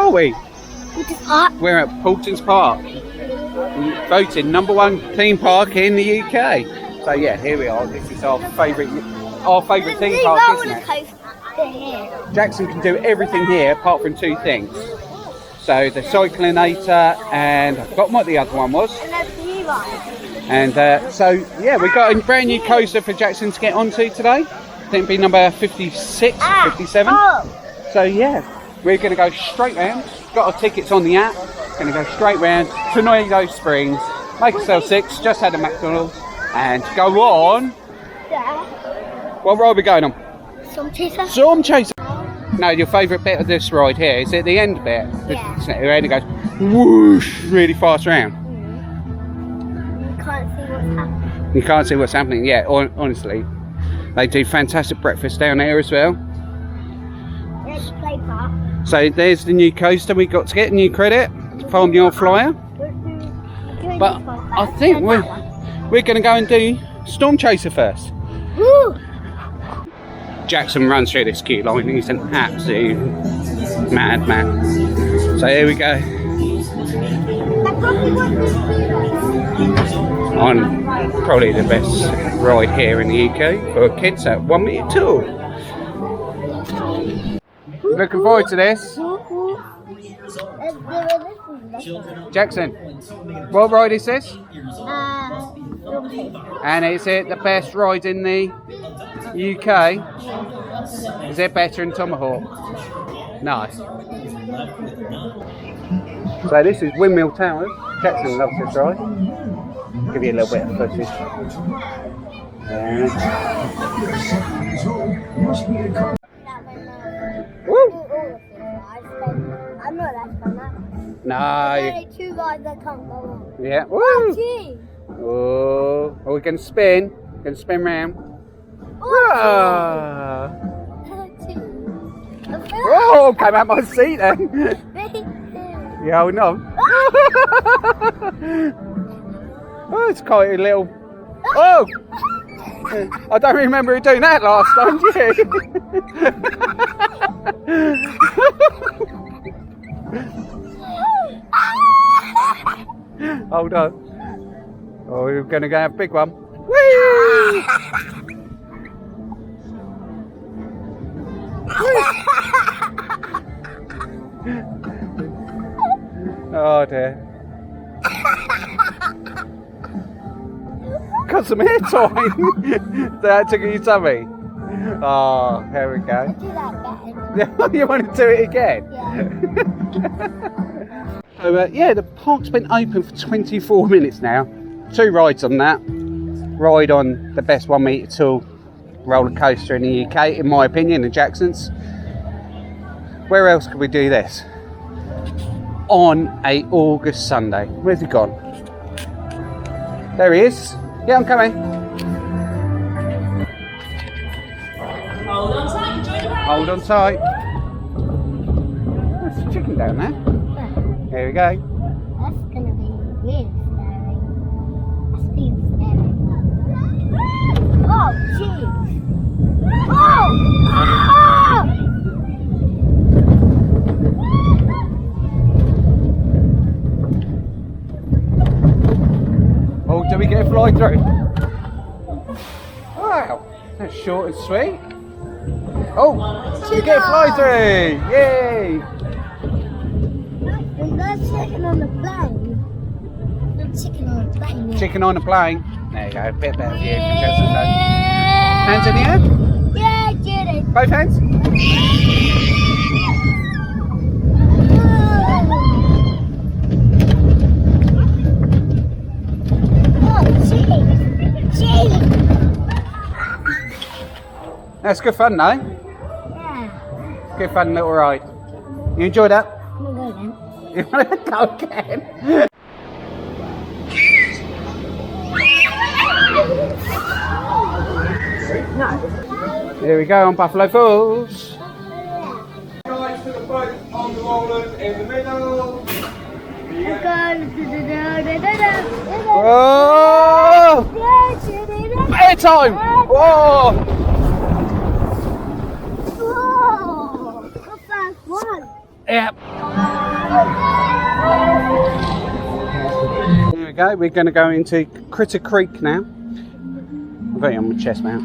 are we? Park. We're at Paultons Park. Voted #1 theme park in the UK. So yeah, here we are. This is our favourite theme park, isn't it? Jackson can do everything here apart from 2 things. So the cyclinator, and I've forgotten what the other one was. And so yeah, we got a brand new coaster for Jackson to get onto today. I think it'll be number 56, 57. So yeah, we're going to go straight round. Got our tickets on the app. Going to go straight round to Tornado Springs, make ourselves 6, just had a McDonald's, and go on. What ride are we going on? Storm Chaser. Storm Chaser. No, your favourite bit of this ride here is it the end bit? Yeah. Where it goes whoosh really fast round. You can't see what's happening. You can't see what's happening. Yeah, honestly, they do fantastic breakfast down there as well. There's play park. So there's the new coaster we got to get, new credit from your flyer. But I think we're going to go and do Storm Chaser first. Woo! Jackson runs through this queue line. He's an absolute madman. So here we go. On probably the best ride here in the UK for kids at 1 metre tall. Looking forward to this. Jackson, what ride is this? And is it the best ride in the UK? Is it better than Tomahawk? Nice. So this is Windmill Towers. Jackson loves this ride. Give you a little bit of footage. Woo! I'm not that fun. No. 2 rides I can't go on. Yeah. Woo! Oh, are we going to spin? Going to spin round? Whoa! Oh, came out my seat then. Yeah, holding on. Oh, it's quite a little. Oh! I don't remember doing that last time, do you? Hold on. Oh, we're going to go have a big one. Whee! Oh dear. Got some hair time. That took your tummy. Oh, here we go. Do that better. You want to do it again? Yeah. So yeah, the park's been open for 24 minutes now. 2 rides on that. Ride on the best 1 metre tall roller coaster in the UK, in my opinion, the Jacksons. Where else could we do this? On a August Sunday. Where's he gone? There he is. Yeah, I'm coming. Hold on tight, enjoy the ride. Hold on tight. There's a chicken down there. Here we go. That's gonna be really scary. That's being scary. Oh, jeez. Oh! Ah! Oh, do we get a fly through? Wow, that's short and sweet. Oh, we get a fly through! Yay! And that's chicken on the plane. Chicken on the plane. Chicken on a plane. There you go, a bit better view from Jackson's home. Hands in the air. Yeah, get it. Both hands. That's good fun, though. Yeah. Good fun little ride. You enjoyed that? I'm gonna go then. You want to go again? No. Here we go on Buffalo Falls. Guys to the boat on the rollers in the middle. Whoa! Airtime! Whoa! Whoa! The first one. Yep. Here we go, we're going to go into Critter Creek now. I've got you on my chest now.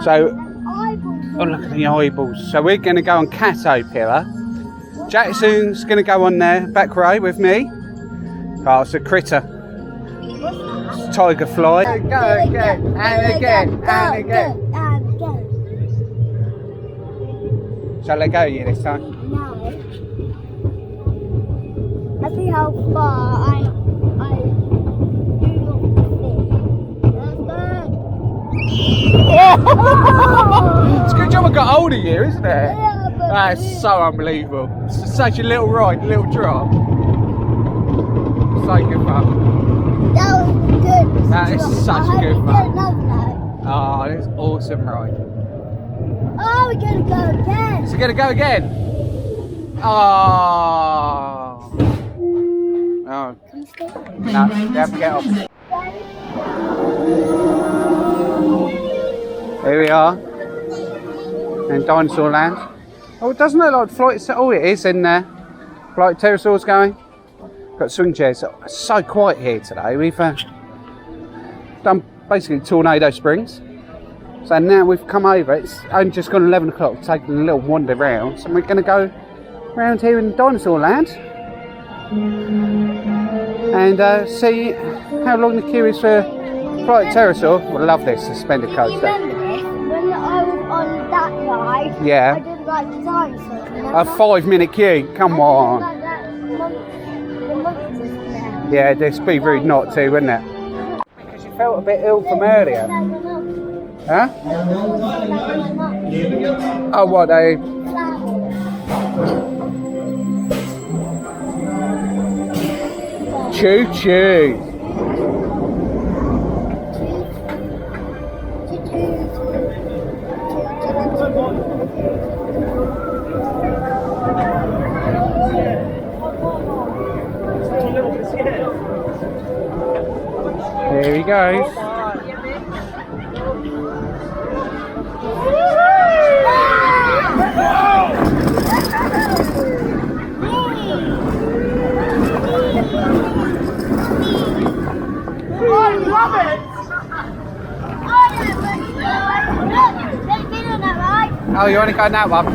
So, oh look at the eyeballs. So we're going to go on Caterpillar. Jackson's going to go on there, back row with me. Oh, it's a critter. It's tiger fly. Go again, and again, and again. Shall I go you this time? No. I see how far I do not fit. It's a good job I got hold of you, isn't it? Yeah, but That's so unbelievable. It's such a little ride, a little drop. So good fun. that was good. That is such a good fun. fun. Oh, Oh, it's awesome ride. we're gonna go again. Is it going to go again? Oh. Oh. Can you stay? No, you have to get off. Here we are. In Dinosaur Land. Oh, it doesn't look like flight. Oh, it is in there. Flight pterosaurs going. Got swing chairs. It's so quiet here today. We've done basically Tornado Springs. So now we've come over. It's only just gone 11 o'clock. Taking a little wander round. So we're going to go around here in Dinosaur Land and see how long the queue is for Flight Pterosaur. I love this suspended coaster. Remember this? When I was on that ride, Yeah. I did like the dinosaurs. A 5-minute queue. Come on. Like that the monsters there. Yeah, this would be rude not to, wouldn't it? Because you felt a bit ill from earlier. Huh? Oh, what they? Choo choo. There he goes. Oh, you only got that one?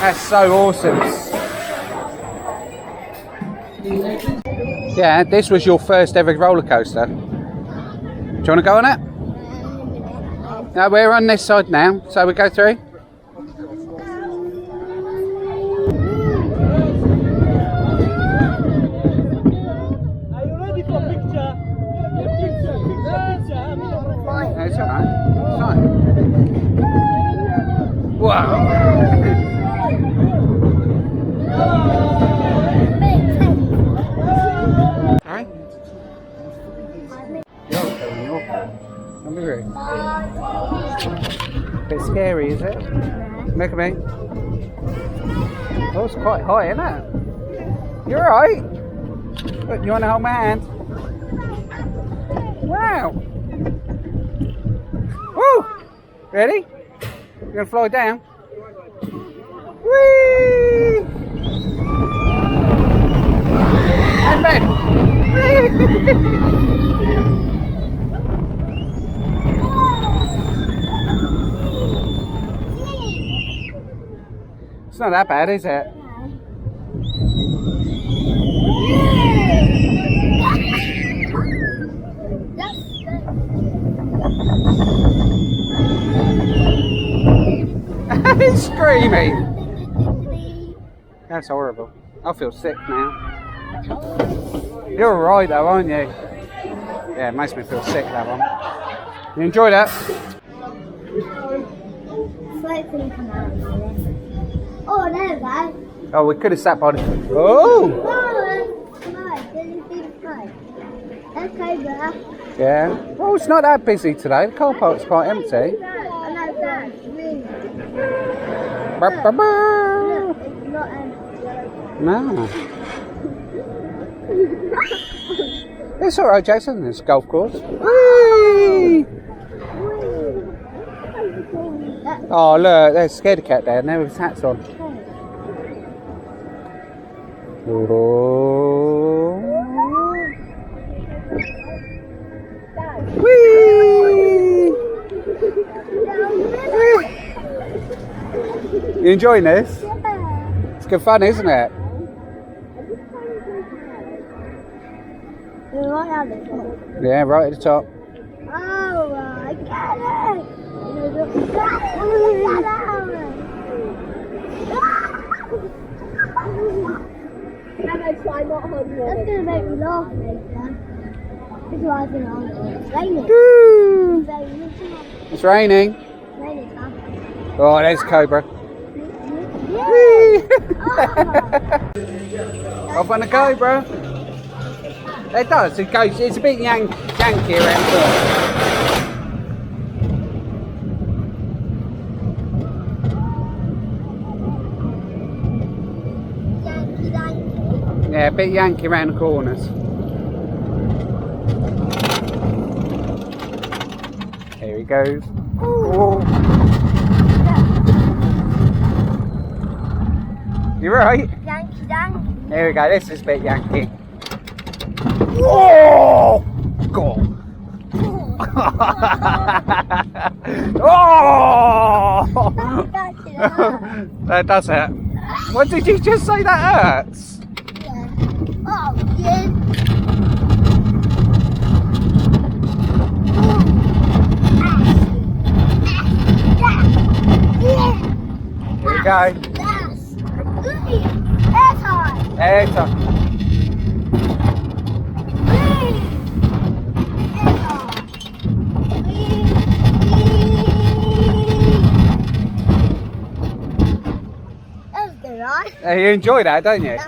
That's so awesome. Yeah, this was your first ever roller coaster. Do you want to go on it? No, we're on this side now, so we go through. It's alright. It's fine. Wow. Sorry? Come here. Bit scary, is it? Look at me. Oh, it's quite high, isn't it? You're alright. Look, you want to hold my hand? Wow. Woo! Ready? You're gonna fly down. Whee! And then. It's not that bad, is it? He's screaming. That's horrible. I feel sick now. You're alright though, aren't you? Yeah, it makes me feel sick, that one. You enjoy that? Oh, there we go. Oh, we could have sat by the... Oh! Okay, girl. Yeah. Oh, it's not that busy today. The car park's quite empty. I know that. Really. Brr, brr, brr. Look, it's not empty. No. It's alright, Jason. It's a golf course. Whee! Oh, look, there's a scaredy cat there, now with his hats on. Oh. Whee! You enjoying this? It's good fun, isn't it? Yeah, right at the top. Oh, I got it! That's gonna make me laugh later. This is why I think it's raining. It's raining. Raining, huh? Oh, there's Cobra. Off on the Cobra. It does. It goes. It's a bit yankee around here. Yeah, a bit yankee around the corners. Here he goes. Oh. You're right. Yankee, yankee. Here we go. This is a bit yankee. Oh! God. Oh! That does hurt. What did you just say that hurts? Oh, yeah. Here we go. Airtime. You enjoy that, don't you?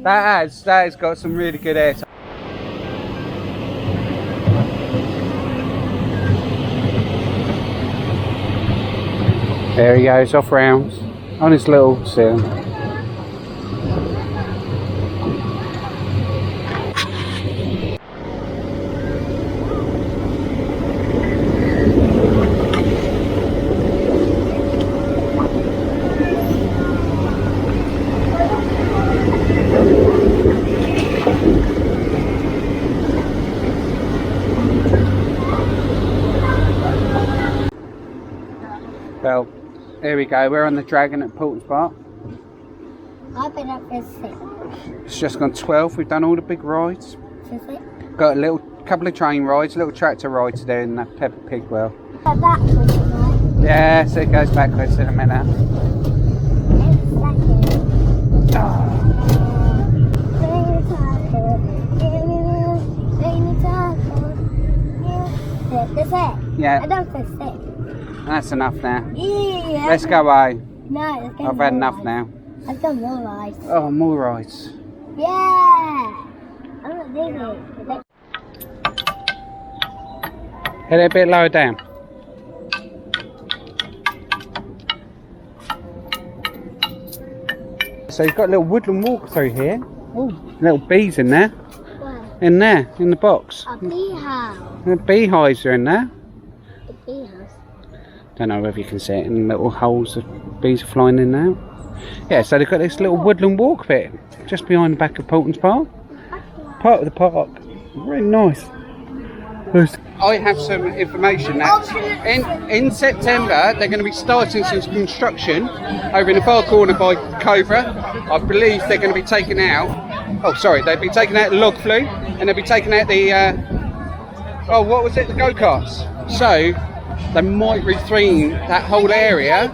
That has got some really good air. There he goes, off rounds on his little sim. Well, here we go, we're on the Dragon at Paultons Park. I've been up there 6. It's just gone 12, we've done all the big rides. Got a couple of train rides, a little tractor ride to do in the Peppa Pig well. Yeah, so it goes backwards in a minute. That's it? Yeah. I don't feel sick. That's enough now. Yeah. Let's go away. No, let's go. I've had enough now. I've done more rides. Oh, more rides. Yeah. I'm not doing it. Head it a bit lower down. So you've got a little woodland walk through here. Oh, little bees in there. Where? In there, in the box. A beehive. The beehives are in there. A beehive. Don't know whether you can see it in little holes the bees are flying in now. Yeah, so they've got this little woodland walk bit just behind the back of Paultons Park. Part of the park. Really nice. I have some information that in September they're going to be starting some construction over in the far corner by Cobra. I believe they're going to be taking out, they'll be taking out the log flume and they'll be taking out the, the go-karts. So they might retheme that whole area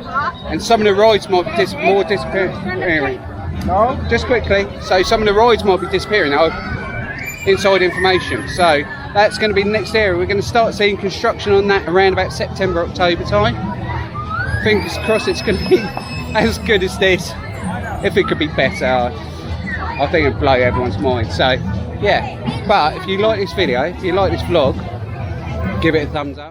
and some of the rides might be disappearing. No, just quickly, so some of the rides might be disappearing. Inside information, so that's going to be the next area. We're going to start seeing construction on that around about September, October time. Fingers crossed it's going to be as good as this. If it could be better, I think it'd blow everyone's mind. So yeah, but if you like this video, if you like this vlog, give it a thumbs up.